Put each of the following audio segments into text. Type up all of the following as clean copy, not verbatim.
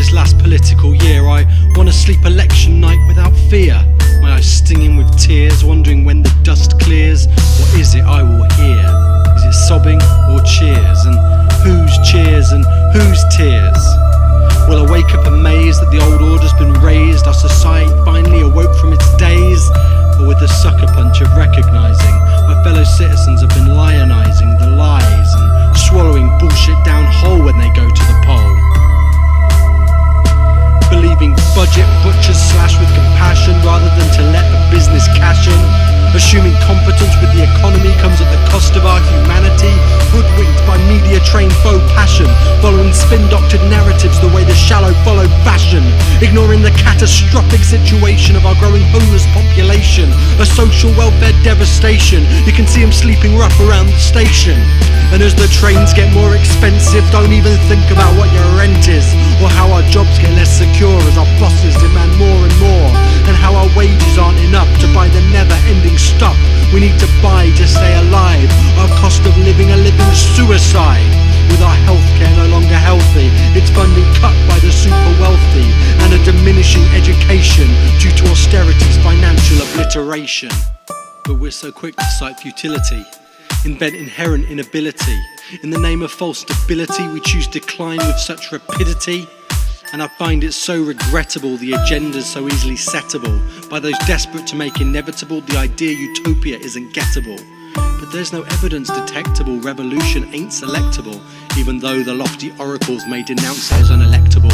this last political year. I want to sleep election night without fear. My eyes stinging with tears, wondering when the dust clears. What is it I will hear? Is it sobbing or cheers? And whose cheers and whose tears? Will I wake up amazed that the old order's been raised? Our society finally awoke from its daze? Or with the sucker punch of recognising my fellow citizens have been lionizing the lies and swallowing bullshit down whole when they go to the poll? Believing budget butchers slash with compassion rather than to let the business cash in. Assuming competence with the economy comes at the cost of our humanity. Hoodwinked by media-trained faux passion, following spin-doctored narratives the way the shallow follow fashion. Ignoring the catastrophic situation of our growing homeless population. A social welfare devastation. You can see them sleeping rough around the station. And as the trains get more expensive, don't even think about what your rent is, or how our jobs get less secure as our bosses demand more and more, and how our wages aren't enough to buy the never-ending stuff we need to buy to stay alive. Our cost of living a living suicide. With our healthcare no longer healthy, its funding cut by the super wealthy, and a diminishing education due to austerity's financial obliteration. But we're so quick to cite futility, invent inherent inability. In the name of false stability, we choose decline with such rapidity. And I find it so regrettable the agenda's so easily settable by those desperate to make inevitable the idea utopia isn't gettable. But there's no evidence detectable revolution ain't selectable, even though the lofty oracles may denounce it as unelectable.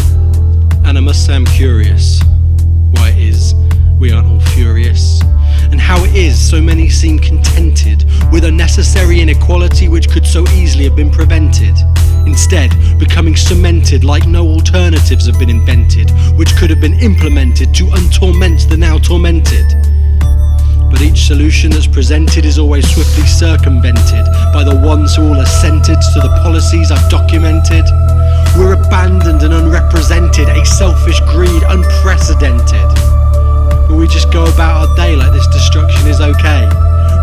And I must say I'm curious why it is we aren't all furious, and how it is so many seem contented with unnecessary inequality which could so easily have been prevented, instead becoming cemented like no alternatives have been invented which could have been implemented to untorment the now tormented. But each solution that's presented is always swiftly circumvented by the ones who all assented to the policies I've documented. We're abandoned and unrepresented, a selfish greed unprecedented. But we just go about our day like this destruction is okay.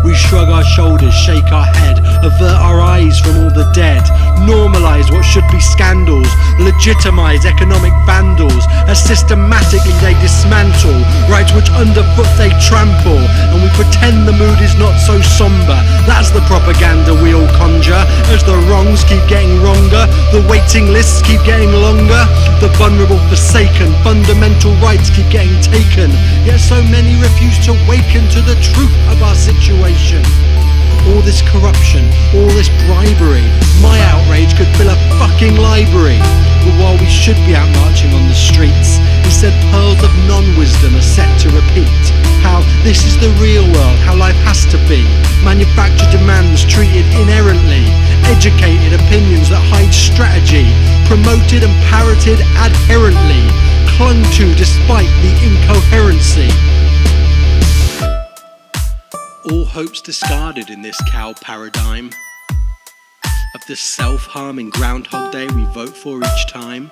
We shrug our shoulders, shake our head, avert our eyes from all the dead, normalise what should be scandals, legitimise economic vandals, as systematically they dismantle rights which underfoot they trample, and we pretend the mood is not so sombre. That's the propaganda we all conjure, as the wrongs keep getting wronger, the waiting lists keep getting longer, the vulnerable forsaken, fundamental rights keep getting taken, yet so many refuse to waken to the truth of our situation. All this corruption, all this bribery, my outrage could fill a fucking library. But while we should be out marching on the streets, instead pearls of non-wisdom are set to repeat how this is the real world, how life has to be. Manufactured demands treated inherently, educated opinions that hide strategy, promoted and parroted adherently, clung to despite the incoherency. All hopes discarded in this cow paradigm of the self-harming Groundhog Day we vote for each time.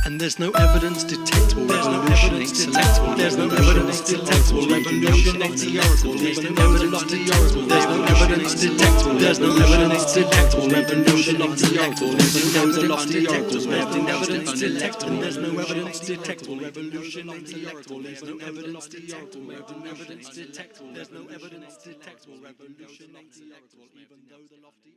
And there's no evidence detectable revolution ain't selectable. There's no evidence detectable revolution ain't selectable. There's no evidence detectable. There's no evidence detectable. There's no evidence detectable revolution ain't selectable. There's no evidence detectable. There's no evidence detectable. There's no evidence detectable revolution ain't selectable. There's no evidence detectable. There's no evidence detectable. There's no evidence detectable revolution ain't selectable. Even though the lofty